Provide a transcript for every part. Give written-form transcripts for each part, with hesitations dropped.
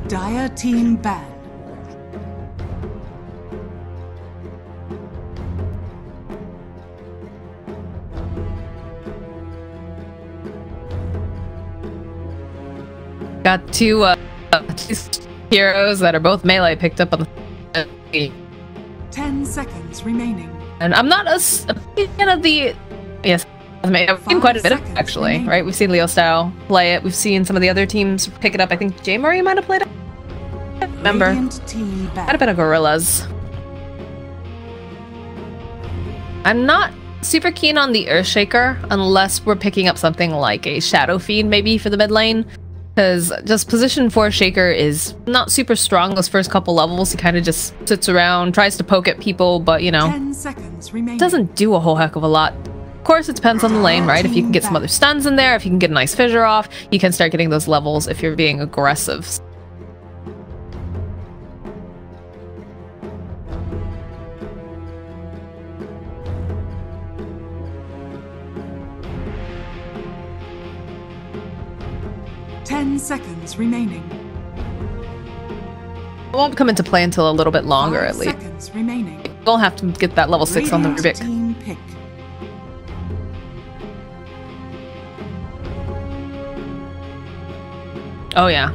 Dire team ban. Got two heroes that are both melee picked up on the 10 seconds remaining. And I'm not a fan of the... Yes, I've seen quite a bit of it, actually, remaining. right? We've seen Leo Style play it. We've seen some of the other teams pick it up. I think J. Murray might have played it. I don't remember. Radiant team ban. Might have been a Gorillas. I'm not super keen on the Earthshaker unless we're picking up something like a Shadow Fiend maybe for the mid lane. Because just position 4 Shaker is not super strong those first couple levels. He kind of just sits around, tries to poke at people, but you know, 10 seconds remaining. doesn't do a whole heck of a lot. Of course, it depends on the lane, right? If you can get some other stuns in there, if you can get a nice fissure off, you can start getting those levels if you're being aggressive. Seconds remaining. It won't come into play until a little bit longer, 5 at least. seconds remaining. We'll have to get that level 6 on the Radiant Rubik. team pick. Oh yeah.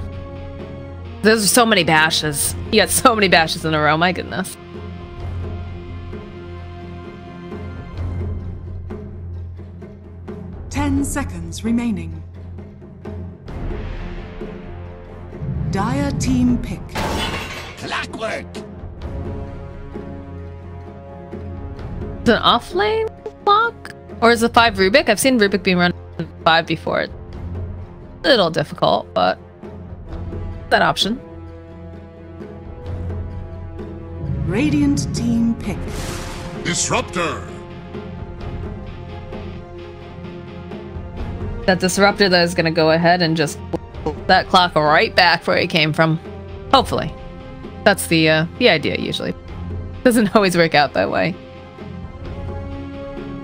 There's so many bashes. You got so many bashes in a row, my goodness. Ten seconds remaining. Dire team pick. Clockwork. Is it an off-lane block? Or is it 5 Rubik? I've seen Rubik being run 5 before. It's a little difficult, but that option. Radiant team pick. Disruptor. That Disruptor that is going to go ahead and just pull that clock right back where it came from. Hopefully. That's the idea usually. Doesn't always work out that way.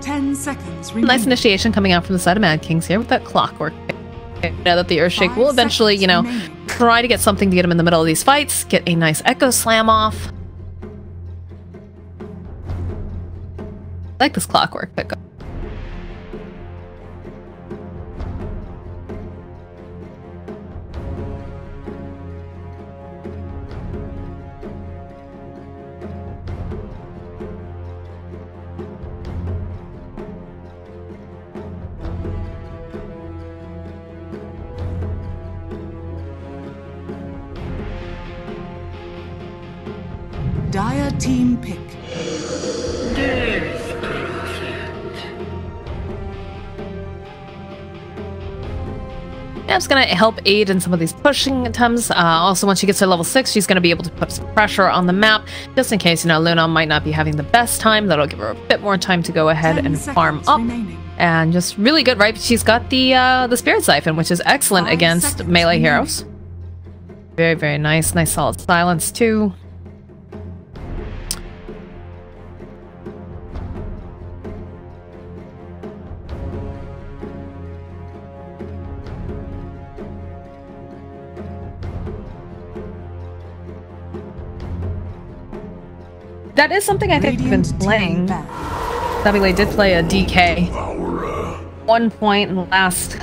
10 seconds remaining. Nice initiation coming out from the side of Mad Kings here with that clockwork. Now that the Earthshake 5 will eventually, you know, remaining. try to get something to get him in the middle of these fights, get a nice Echo Slam off. I like this clockwork pickup. Dire team pick. Yeah, it's going to help aid in some of these pushing attempts. Also, once she gets to level 6, she's going to be able to put some pressure on the map, just in case, you know, Luna might not be having the best time. That'll give her a bit more time to go ahead and farm up. Remaining. And just really good, right? She's got the Spirit Siphon, which is excellent 5 against seconds melee remaining. heroes. Very, very nice. Nice solid silence, too. That is something I think we've been Radiant playing. team ban. Savile did play a DK. 1 point in the last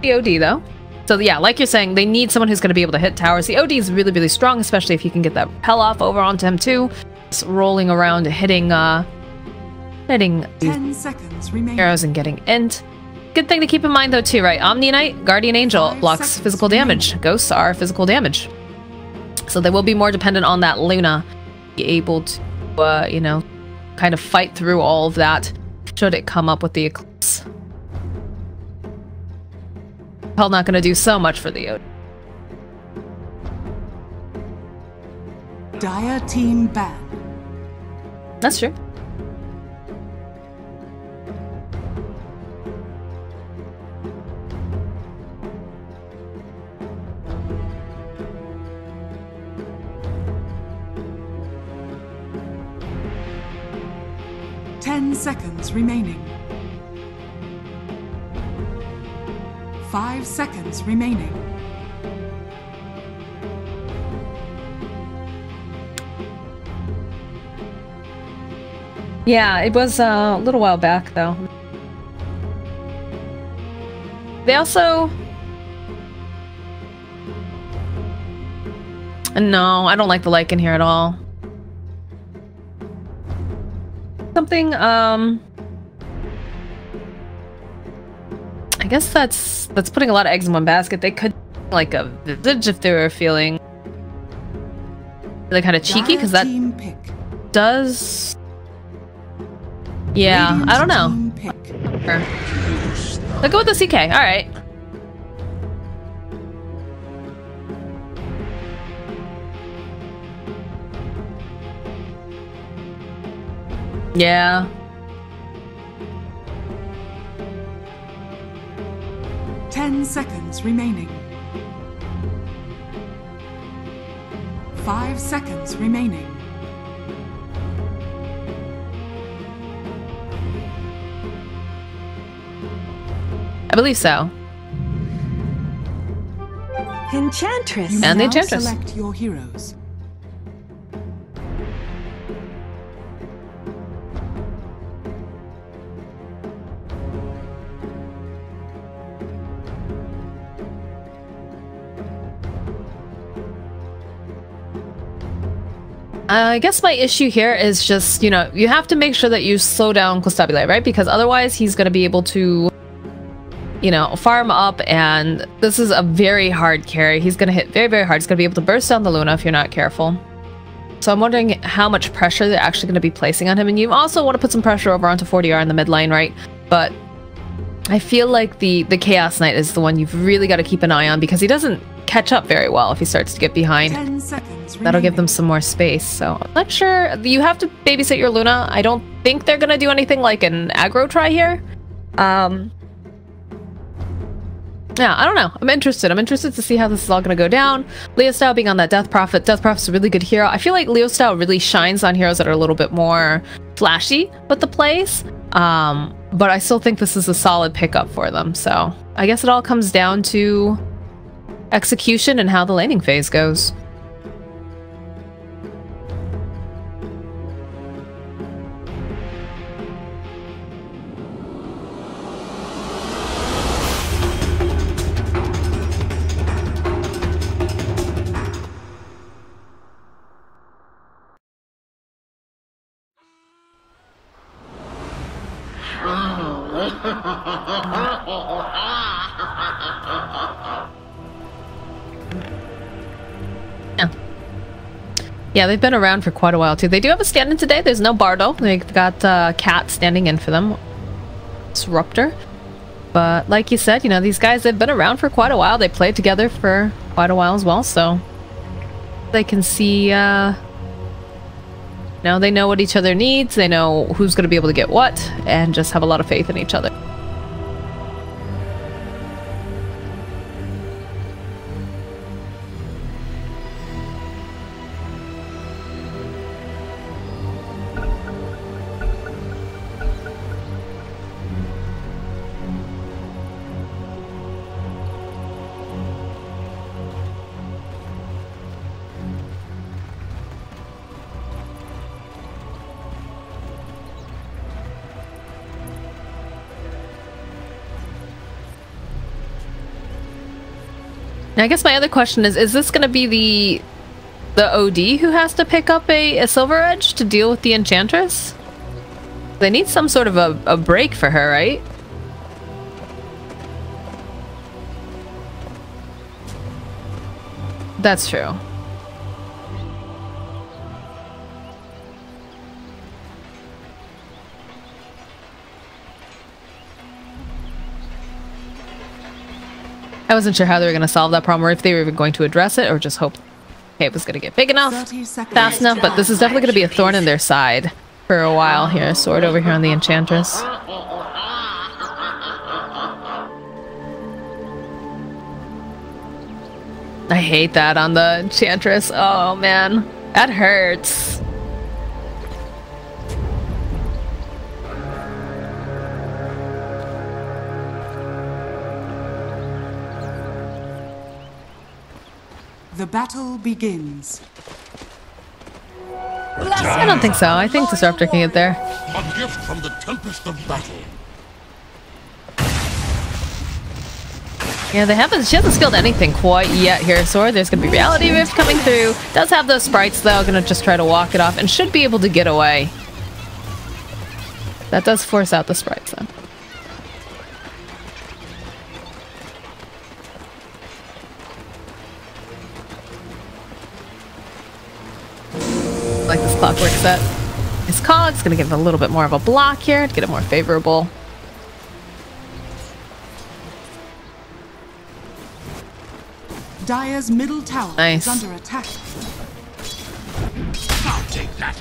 the OD though. So yeah, like you're saying, they need someone who's going to be able to hit towers. The OD is really, really strong, especially if you can get that repel off over onto him too. Just rolling around, hitting 10 seconds remaining. arrows and getting int. Good thing to keep in mind though too, right? Omni Knight, Guardian Angel 5 blocks seconds physical damage. Ghosts are physical damage. So they will be more dependent on that Luna be able to, you know, kind of fight through all of that should it come up with the Eclipse. Probably not going to do so much for the OD. Dire team ban. That's true. Seconds remaining. 5 seconds remaining. Yeah, it was a little while back, though. They also... No, I don't like the lichen here at all. Something, I guess that's putting a lot of eggs in one basket. They could like a visage if they were feeling really kind of cheeky, because that does... Yeah, I don't know. Let's go with the CK, alright. Yeah. Ten seconds remaining. 5 seconds remaining. I believe so. Enchantress. You And the may now Enchantress. select your heroes. I guess my issue here is just, you know, you have to make sure that you slow down Constabulary, right? Because otherwise he's going to be able to, you know, farm up, and this is a very hard carry. He's going to hit very, very hard. He's going to be able to burst down the Luna if you're not careful. So I'm wondering how much pressure they're actually going to be placing on him. And you also want to put some pressure over onto 40R in the mid lane, right? But I feel like the Chaos Knight is the one you've really got to keep an eye on, because he doesn't catch up very well if he starts to get behind. 10 seconds remaining. That'll give them some more space, so I'm not sure. You have to babysit your Luna. I don't think they're gonna do anything like an aggro try here. Yeah, I don't know. I'm interested. I'm interested to see how this is all gonna go down. Leo Style being on that Death Prophet. Death Prophet's a really good hero. I feel like Leo Style really shines on heroes that are a little bit more flashy with the plays. But I still think this is a solid pickup for them, so I guess it all comes down to execution and how the laning phase goes. Yeah, they've been around for quite a while too. They do have a stand-in today. There's no Bardo. They've got Cat standing in for them. Disruptor. But like you said, you know, these guys, they've been around for quite a while. They played together for quite a while as well, so they can see, you know, they know what each other needs. They know who's going to be able to get what, and just have a lot of faith in each other. Now, I guess my other question is this going to be the OD who has to pick up a Silver Edge to deal with the Enchantress? They need some sort of a break for her, right? That's true. I wasn't sure how they were going to solve that problem, or if they were even going to address it, or just hope it was going to get big enough, fast enough. But this is definitely going to be a thorn in their side for a while here. Sword over here on the Enchantress. I hate that on the Enchantress. Oh man, that hurts. The battle begins. I don't think so. I think Disruptor can get there. A gift from the tempest of battle. Yeah, she hasn't skilled anything quite yet here, Sword. There's gonna be Reality Rift coming through. Does have those sprites though, gonna just try to walk it off and should be able to get away. That does force out the sprites though. Like this clockwork set. His cog's gonna give him a little bit more of a block here to get it more favorable. Dire's middle tower Nice. is under attack. I'll take that.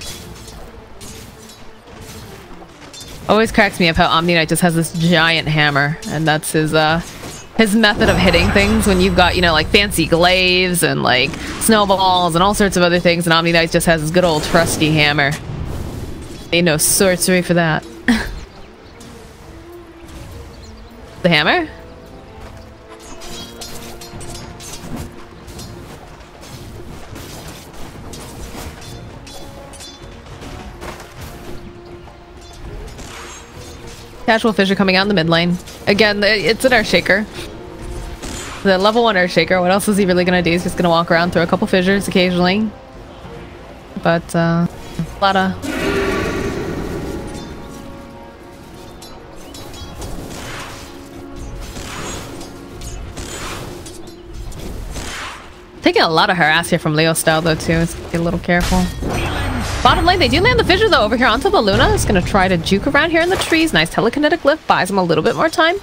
Always cracks me up how Omni Knight just has this giant hammer, and that's his method of hitting things when you've got, you know, like fancy glaives and like snowballs and all sorts of other things, and Omni Knight just has his good old trusty hammer. Ain't no sorcery for that. The hammer? Casual Fissure coming out in the mid lane. Again, it's an Earthshaker. The level 1 Earthshaker. What else is he really gonna do? He's just gonna walk around, throw a couple fissures occasionally. But, a lot of... Taking a lot of harass here from Leo style though too. Let's get a little careful. Bottom lane, they do land the fissure though over here onto the Luna. It's gonna try to juke around here in the trees. Nice telekinetic lift, buys him a little bit more time.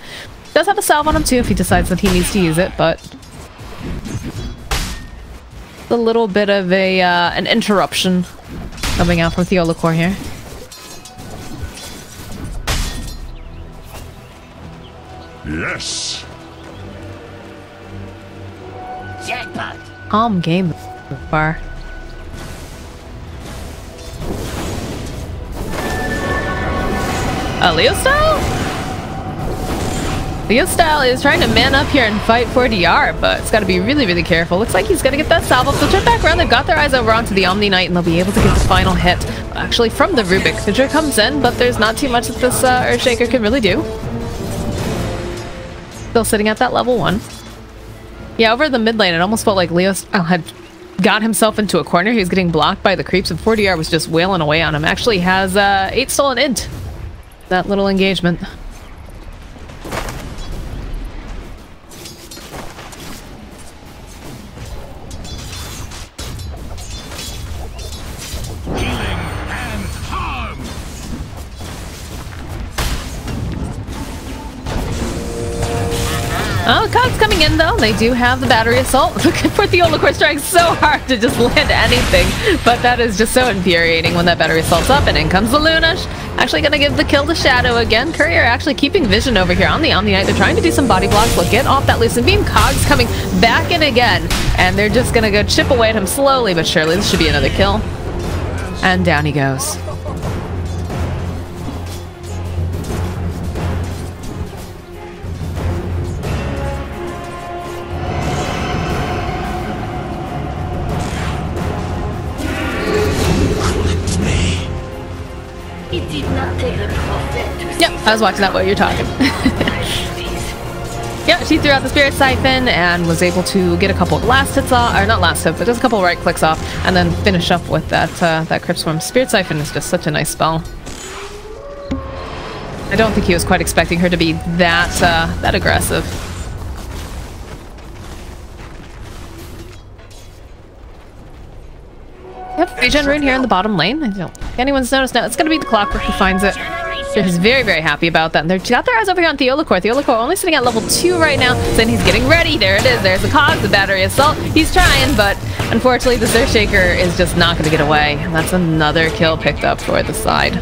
Does have a salve on him too if he decides that he needs to use it, but a little bit of a an interruption coming out from Theolacor here. Yes. Jackpot. Calm game so far. Leo style? Leo style is trying to man up here and fight for DR, but it's got to be really, really careful. Looks like he's going to get that salve up. They'll turn back around. They've got their eyes over onto the Omni Knight, and they'll be able to get the final hit. Actually, from the Rubik. Fissure comes in, but there's not too much that this Earthshaker can really do. Still sitting at that level 1. Yeah, over the mid lane, it almost felt like Leo had got himself into a corner. He was getting blocked by the creeps, and 4DR was just wailing away on him. Actually has 8 stolen int. That little engagement. Oh, Cog's coming in though. They do have the battery assault. Looking for Theolacor trying so hard to just land anything, but that is just so infuriating when that battery assault's up, and in comes the Luna. Actually gonna give the kill to Shadow again. Courier actually keeping vision over here on the Omni Knight. They're trying to do some body blocks. Look, get off that Lucent Beam. Cog's coming back in again, and they're just gonna go chip away at him slowly but surely. This should be another kill. And down he goes. Yep, I was watching that while you're talking. Yep, she threw out the Spirit Siphon and was able to get a couple of last hits off, or not last hit, but just a couple of right clicks off, and then finish up with that that Crypt Swarm. Spirit Siphon is just such a nice spell. I don't think he was quite expecting her to be that aggressive. Yep, regen rune here in the bottom lane. I don't think anyone's noticed now. It's going to be the Clockwork who finds it. He's very, very happy about that. And they've got their eyes over here on Theolacor. Theolacor only sitting at level 2 right now. So then he's getting ready. There it is. There's the Cog, the battery assault. He's trying, but unfortunately the Earthshaker is just not going to get away. And that's another kill picked up for the side.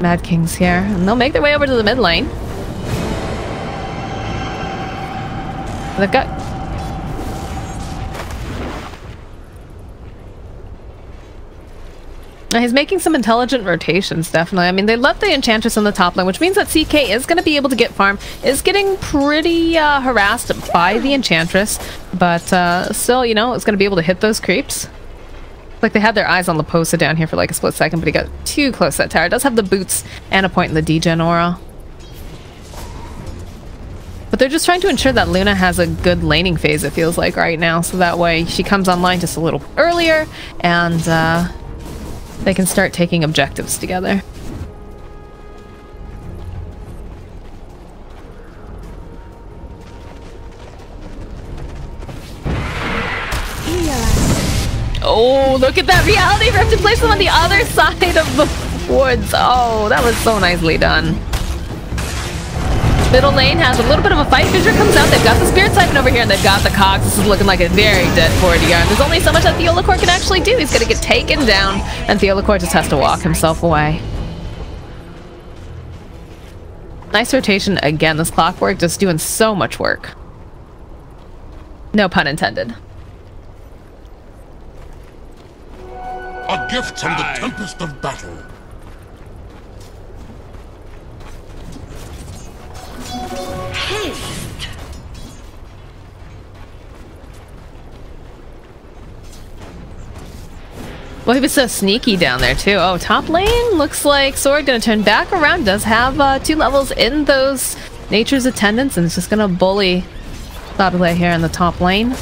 Mad King's here. And they'll make their way over to the mid lane. They've got... He's making some intelligent rotations, definitely. I mean, they left the Enchantress on the top lane, which means that CK is going to be able to get farm. Is getting pretty harassed by the Enchantress, but still, you know, it's going to be able to hit those creeps. Like they had their eyes on Leposa down here for like a split second, but he got too close to that tower. It does have the boots and a point in the degen aura. But they're just trying to ensure that Luna has a good laning phase, it feels like, right now. So that way she comes online just a little earlier and they can start taking objectives together. Oh, look at that reality rift to place them on the other side of the woods. Oh, that was so nicely done. Middle lane has a little bit of a fight. Fissure comes out. They've got the Spirit Siphon over here, and they've got the Cogs. This is looking like a very dead 40 yard. There's only so much that Theolacor can actually do. He's going to get taken down, and Theolacor just has to walk himself away. Nice rotation again. This Clockwork just doing so much work. No pun intended. A gift from the tempest of battle. Haste. Well, he was so sneaky down there too. Oh, top lane looks like Sword gonna turn back around. Does have 2 levels in those Nature's Attendants, and it's just gonna bully Babile here in the top lane.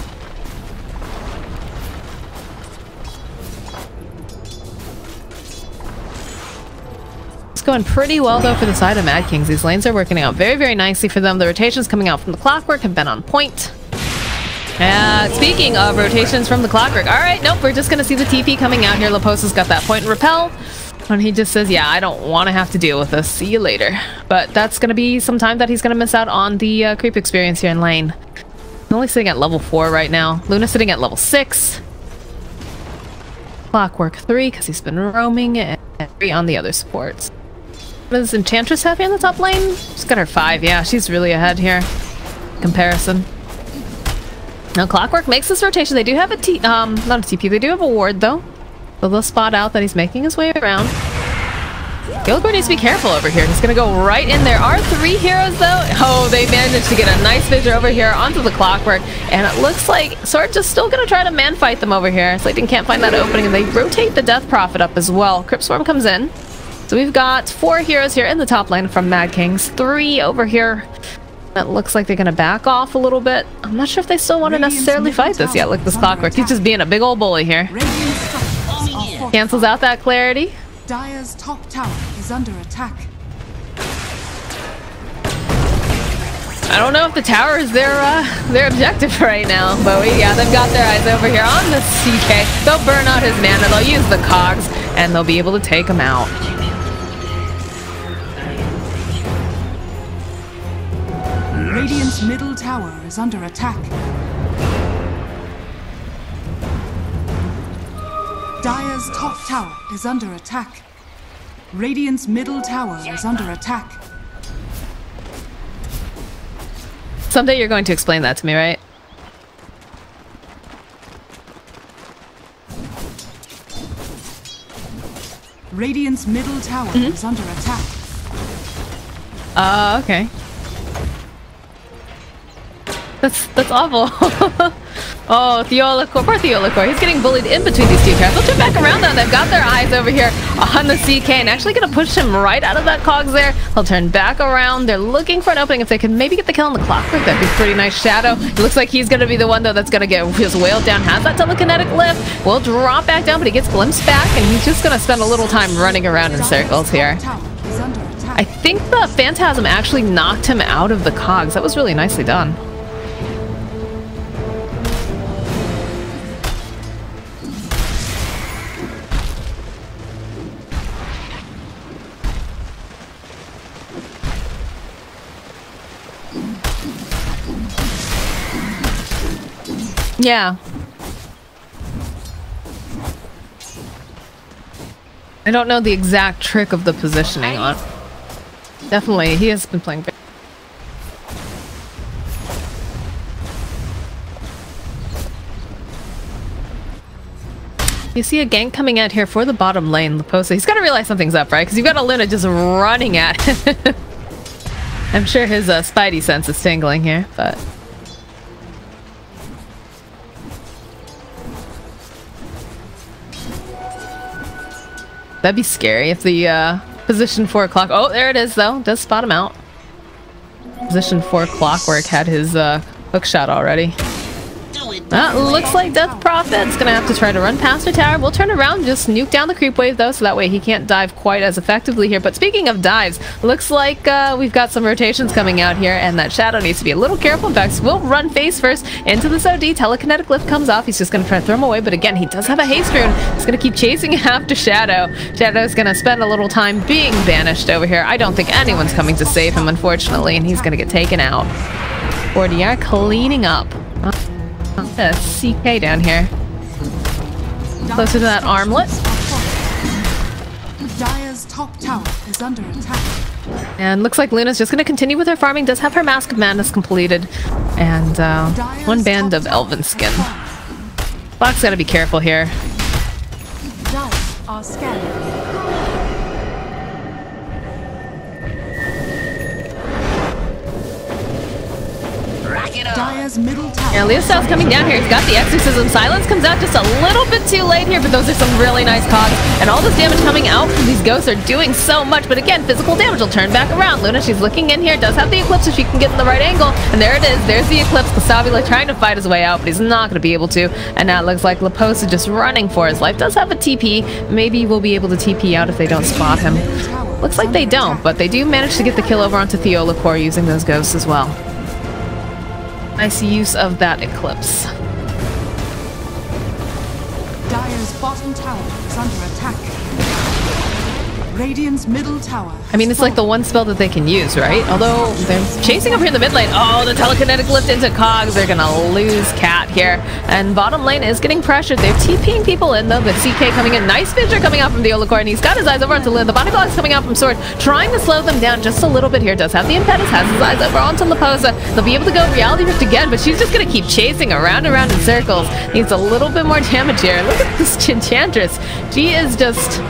Going pretty well though for the side of Mad Kings. These lanes are working out very, very nicely for them. The rotations coming out from the Clockwork have been on point. Speaking of rotations from the Clockwork, all right, nope, we're just gonna see the TP coming out here. Leposa's got that point and repel, and he just says, yeah, I don't want to have to deal with this. See you later. But that's gonna be some time that he's gonna miss out on the creep experience here in lane. He's only sitting at level 4 right now. Luna sitting at level 6. Clockwork 3 because he's been roaming, and 3 on the other supports. What does Enchantress have here in the top lane? She's got her 5. Yeah, she's really ahead here. Comparison. Now Clockwork makes this rotation. They do have a not a TP. They do have a ward though. So they'll spot out that he's making his way around. Gilgore needs to be careful over here. He's gonna go right in there. Are 3 heroes though? Oh, they managed to get a nice fissure over here onto the Clockwork, and it looks like Sword just still gonna try to man fight them over here. Slayton can't find that opening, and they rotate the Death Prophet up as well. Crypt Swarm comes in. So we've got 4 heroes here in the top lane from Mad Kings, 3 over here. That looks like they're gonna back off a little bit. I'm not sure if they still want to necessarily fight this yet. Look at this Clockwork. He's just being a big old bully here. Cancels out that clarity. Dire's top tower is under attack. I don't know if the tower is their objective right now, but they've got their eyes over here on the CK. They'll burn out his mana, they'll use the cogs, and they'll be able to take him out. Radiant's middle tower is under attack. Dire's top tower is under attack. Radiant's middle tower is under attack. Someday you're going to explain that to me, right? Radiant's middle tower is under attack. Okay. That's awful. Oh, Theolacor, poor Theolacor. He's getting bullied in between these 2 characters. They'll turn back around though. They've got their eyes over here on the CK and actually gonna push him right out of that cogs there. They'll turn back around. They're looking for an opening. If they can maybe get the kill on the Clockwork, that'd be pretty nice. Shadow. It looks like he's gonna be the one though that's gonna get his whale down. Has that telekinetic lift. Will drop back down, but he gets glimpsed back, and he's just gonna spend a little time running around in circles here. I think the Phantasm actually knocked him out of the cogs. That was really nicely done. Yeah. I don't know the exact trick of the positioning on. Definitely, he has been playing very. You see a gank coming out here for the bottom lane, Leposa. He's got to realize something's up, right? Because you've got a Luna just running at him. I'm sure his spidey sense is tingling here, but... That'd be scary if the position 4 clock. Oh, there it is though. Does spot him out. Position 4 clockwork had his hook shot already. Looks like Death Prophet's gonna have to try to run past her tower. We'll turn around, just nuke down the creep wave though, so that way he can't dive quite as effectively here. But speaking of dives, looks like we've got some rotations coming out here, and that Shadow needs to be a little careful. In fact, we'll run face first into this OD. Telekinetic lift comes off. He's just gonna try to throw him away, but again, he does have a haste rune. He's gonna keep chasing after Shadow. Shadow's gonna spend a little time being banished over here. I don't think anyone's coming to save him, unfortunately, and he's gonna get taken out. 4DR cleaning up. A CK down here. Closer to that armlet. Dire's top tower is under attack. And looks like Luna's just going to continue with her farming. Does have her Mask of Madness completed. And one band of Elven Skin. Fox got to be careful here. Dire are scanning. Dire's middle tower. Yeah, Leostyle's coming down here. He's got the Exorcism. Silence comes out just a little bit too late here, but those are some really nice cogs. And all this damage coming out from these ghosts are doing so much. But again, physical damage will turn back around. Luna, she's looking in here. Does have the Eclipse if she can get in the right angle. And there it is. There's the Eclipse. Kasavila trying to fight his way out, but he's not going to be able to. And now it looks like Laposa just running for his life. Does have a TP. Maybe we'll be able to TP out if they don't spot him. Looks like they don't, but they do manage to get the kill over onto Theolacor using those ghosts as well. Nice use of that Eclipse. Dire's bottom tower is under attack. Radiant's middle tower. I mean, it's like the one spell that they can use, right? Although they're chasing over here in the mid lane. Oh, the telekinetic lift into cogs. They're gonna lose Cat here. And bottom lane is getting pressured. They're TPing people in though. The CK coming in. Nice Fissure coming out from the Theolacor, and he's got his eyes over onto Lynn. The body block's coming out from Sword, trying to slow them down just a little bit here. Does have the Impetus, has his eyes over onto Laposa. They'll be able to go Reality Rift again, but she's just gonna keep chasing around and around in circles. Needs a little bit more damage here. Look at this Enchantress. She is just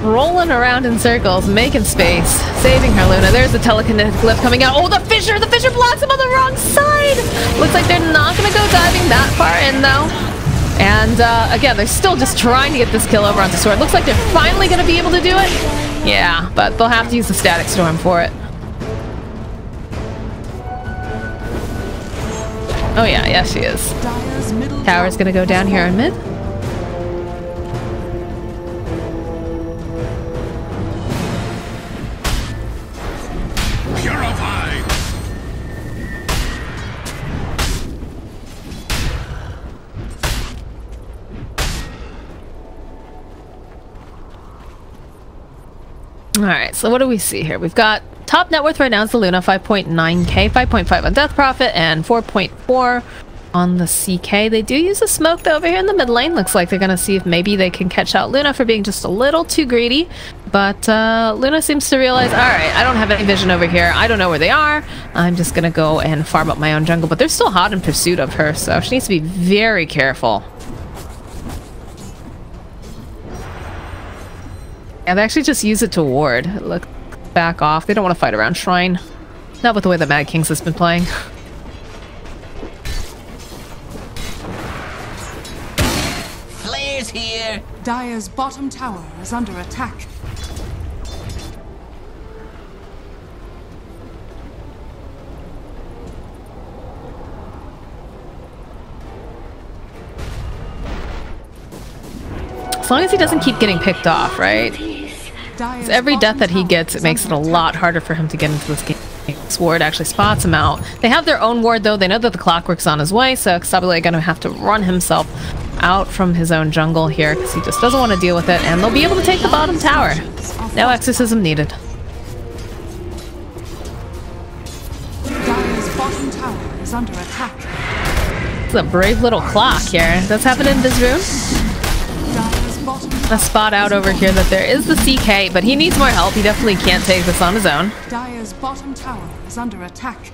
rolling around in circles, making space, saving her Luna. There's the telekinetic lift coming out. Oh, the Fissure! The Fissure blocks him on the wrong side! Looks like they're not going to go diving that far in, though. And, again, they're still just trying to get this kill over onto Sword. Looks like they're finally going to be able to do it. Yeah, but they'll have to use the Static Storm for it. Oh, yeah, she is. Tower's going to go down here in mid. Alright, so what do we see here? We've got top net worth right now is the Luna, 5.9k, 5.5 on Death Prophet, and 4.4 on the CK. They do use a smoke though over here in the mid lane. Looks like they're going to see if maybe they can catch out Luna for being just a little too greedy. But Luna seems to realize, alright, I don't have any vision over here. I don't know where they are. I'm just going to go and farm up my own jungle. But they're still hot in pursuit of her, so she needs to be very careful. Yeah, they actually just use it to ward. Look, back off. They don't want to fight around Shrine. Not with the way that Mad Kings has been playing. Flares here. Dire's bottom tower is under attack. As long as he doesn't keep getting picked off, right? Because every death that he gets, it makes it a lot harder for him to get into this game. This ward actually spots him out. They have their own ward, though. They know that the Clockwork's on his way, so Xtabile going to have to run himself out from his own jungle here, because he just doesn't want to deal with it, and they'll be able to take the bottom tower. No exorcism needed. Dire's bottom tower is under attack. It's a brave little clock here. That's happened in this room. A spot out over here that there is the CK, but he needs more help. He definitely can't take this on his own. Dire's bottom tower is under attack.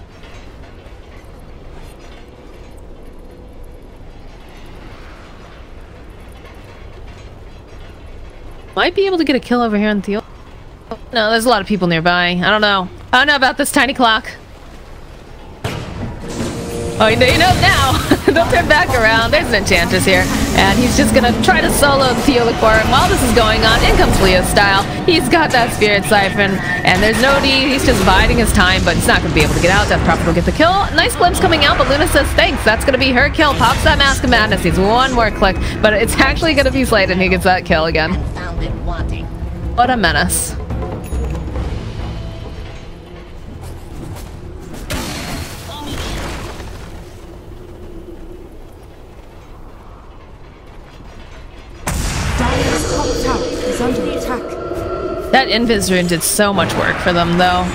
Might be able to get a kill over here on Theo. No, there's a lot of people nearby. I don't know. I don't know about this tiny clock. Oh, you know now. They'll turn back around. There's an Enchantress here. And he's just going to try to solo the Teolicore. And while this is going on, in comes Leo's style. He's got that Spirit Siphon. And there's no need. He's just biding his time, but he's not going to be able to get out. Death Prophet will get the kill. Nice glimpse coming out, but Luna says thanks. That's going to be her kill. Pops that Mask of Madness. Needs one more click, but it's actually going to be Slade, and he gets that kill again. What a menace. That Invis rune did so much work for them, though.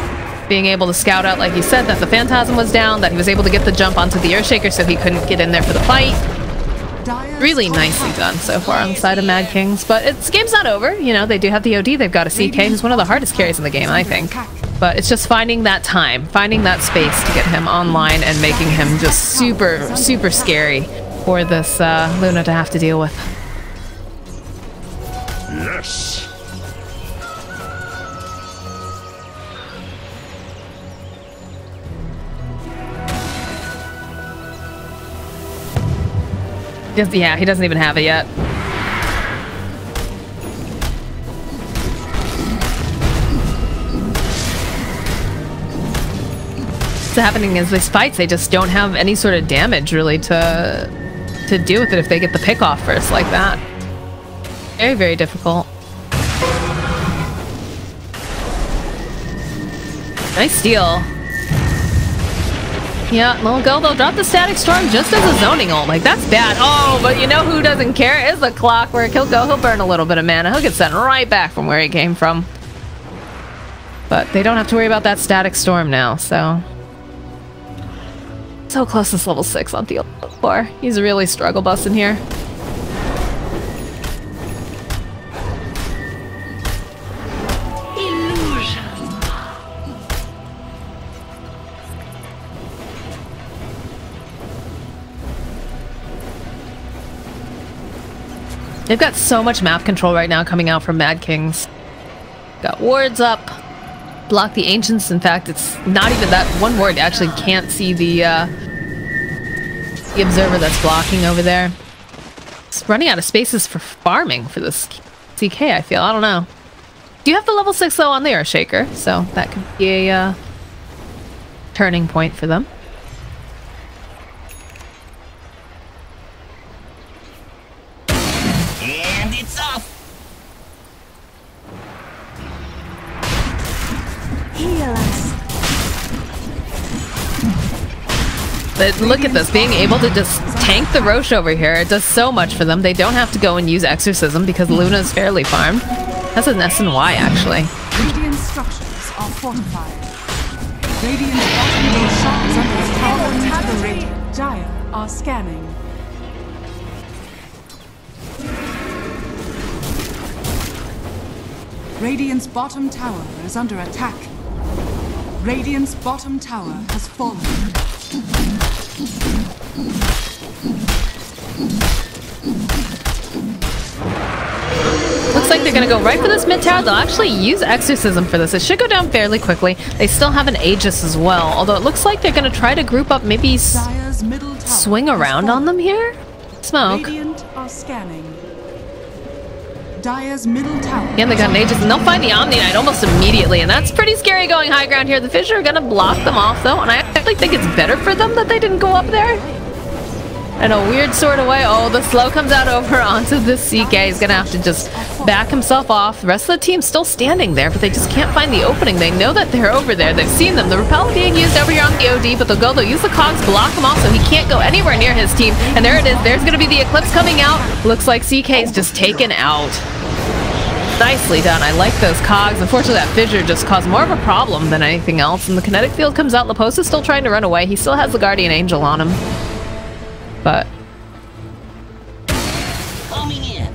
Being able to scout out, like you said, that the Phantasm was down, that he was able to get the jump onto the Earthshaker so he couldn't get in there for the fight. Really nicely done so far on the side of Mad Kings, but it's game's not over. You know, they do have the OD, they've got a CK, who's one of the hardest carries in the game, I think. But it's just finding that time, finding that space to get him online and making him just super, super scary for this Luna to have to deal with. Yes. Yeah, he doesn't even have it yet. What's happening is these fights, they just don't have any sort of damage really to do with it if they get the pick off first like that. Very, very difficult. Nice steal. Yeah, well, they'll drop the Static Storm just as a zoning ult. Like, that's bad. Oh, but you know who doesn't care? Is the Clockwork. He'll burn a little bit of mana. He'll get sent right back from where he came from. But they don't have to worry about that Static Storm now, so... So close to level 6 on the 4. He's really struggle busting here. They've got so much map control right now coming out from Mad Kings. Got wards up, block the Ancients. In fact, it's not even that one ward actually can't see the observer that's blocking over there. It's running out of spaces for farming for this CK, I feel. I don't know. Do you have the level 6 though on the Earthshaker? So that could be a turning point for them. But look at this, being able to just tank the Roche over here, it does so much for them. They don't have to go and use Exorcism because Luna is fairly farmed. That's an S and Y, actually. Radiant structures are fortified. Radiant bottom shots under the Radiant Dire are scanning. Radiant's bottom tower is under attack. Radiant's bottom tower has fallen. Looks like they're gonna go right for this mid tower. They'll actually use Exorcism for this. It should go down fairly quickly. They still have an Aegis as well, although it looks like they're gonna try to group up, maybe swing around on them here? Smoke. Radiant are scanning. Dire's middle tower. Yeah, they got an Aegis, and they'll find the Omni Knight almost immediately, and that's pretty scary going high ground here. The Fissure are gonna block them off, though, and I actually think it's better for them that they didn't go up there. In a weird sort of way. Oh, the slow comes out over onto this CK. He's gonna have to just back himself off. The rest of the team's still standing there, but they just can't find the opening. They know that they're over there. They've seen them. The Repel being used over here on the OD, but they'll use the cogs, block him off so he can't go anywhere near his team. And there it is. There's gonna be the Eclipse coming out. Looks like CK's just taken out. Nicely done. I like those cogs. Unfortunately, that Fissure just caused more of a problem than anything else. And the kinetic field comes out. Laposa's still trying to run away. He still has the Guardian Angel on him. But... coming in.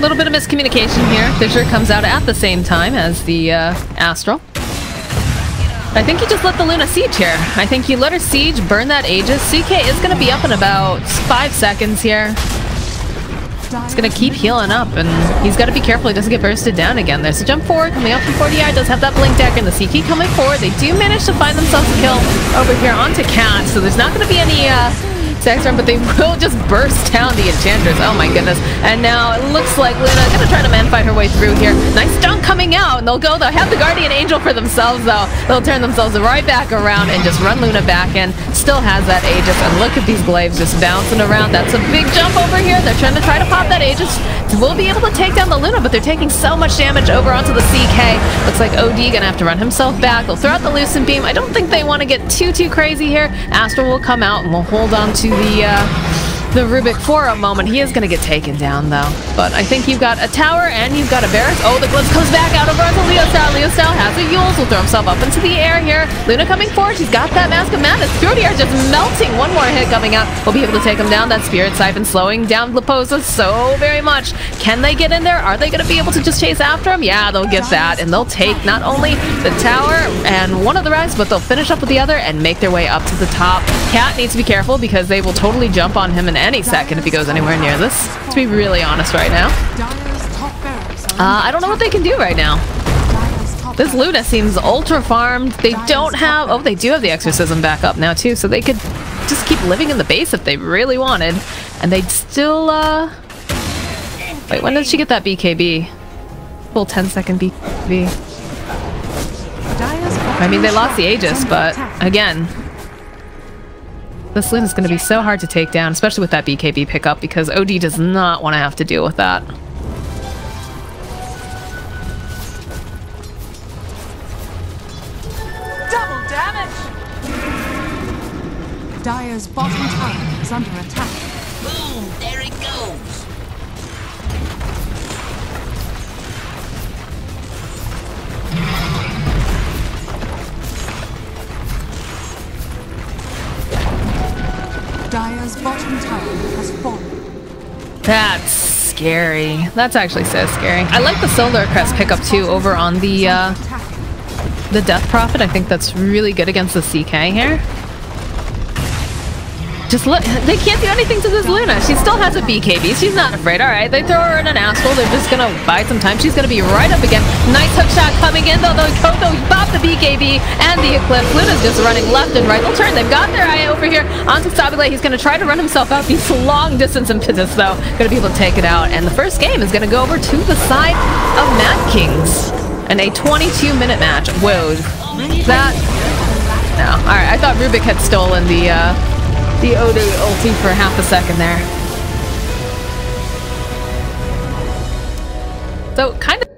Little bit of miscommunication here. Fissure comes out at the same time as the Astral. I think you just let the Luna siege here. I think you let her siege, burn that Aegis. CK is going to be up in about 5 seconds here. He's gonna keep healing up, and he's got to be careful he doesn't get bursted down again. There's a jump forward coming up from 40 yards. Does have that blink dagger, and the CK coming forward. They do manage to find themselves a kill over here onto Cat, so there's not going to be any sex run, but they will just burst down the Enchantress. Oh my goodness. And now it looks like Luna gonna try to man fight her way through here. Nice dunk coming out, and they'll have the Guardian Angel for themselves though. They'll turn themselves right back around and just run Luna back in. Still has that Aegis, and look at these glaives just bouncing around. That's a big jump over here. They're trying to pop that Aegis. We'll be able to take down the Luna, but they're taking so much damage over onto the CK. Looks like OD gonna have to run himself back. They'll throw out the Lucent Beam. I don't think they want to get too crazy here. Astral will come out, and we'll hold on to the Rubik for a moment. He is going to get taken down, though. But I think you've got a tower and you've got a barracks. Oh, the Glimpse comes back out over onto Leo Style. Leo Style has a Yules. Will throw himself up into the air here. Luna coming forward. She's got that Mask of Madness. Purity are just melting. One more hit coming out. We'll be able to take him down. That Spirit Siphon slowing down Leposa so very much. Can they get in there? Are they going to be able to just chase after him? Yeah, they'll get that. And they'll take not only the tower and one of the rest, but they'll finish up with the other and make their way up to the top. Cat needs to be careful because they will totally jump on him in any second if he goes anywhere near this, to be really honest right now. I don't know what they can do right now. This Luna seems ultra farmed. They don't have... Oh, they do have the Exorcism back up now too, so they could just keep living in the base if they really wanted. And they'd still... Wait, when did she get that BKB? Full 10-second BKB. I mean, they lost the Aegis, but again... This Luna's going to be so hard to take down, especially with that BKB pickup, because OD does not want to have to deal with that. Double damage! Dire's bottom tower is under attack. Boom! There it goes! Dire's bottom tower has fallen. That's scary. That's actually so scary. I like the Solar Crest pickup too over on the Death Prophet. I think that's really good against the CK here. Just look, they can't do anything to this Luna. She still has a BKB. She's not afraid. All right, they throw her in an Astral. They're just going to buy some time. She's going to be right up again. Nice hook shot coming in, though. They'll pop the BKB and the Eclipse. Luna's just running left and right. They'll turn. They've got their eye over here onto Stabile. He's going to try to run himself out. These long distance impetus, though. Going to be able to take it out. And the first game is going to go over to the side of Mad Kings. And a 22-minute match. Whoa. That... No. All right, I thought Rubik had stolen the OD ulti for half a second there. So, kind of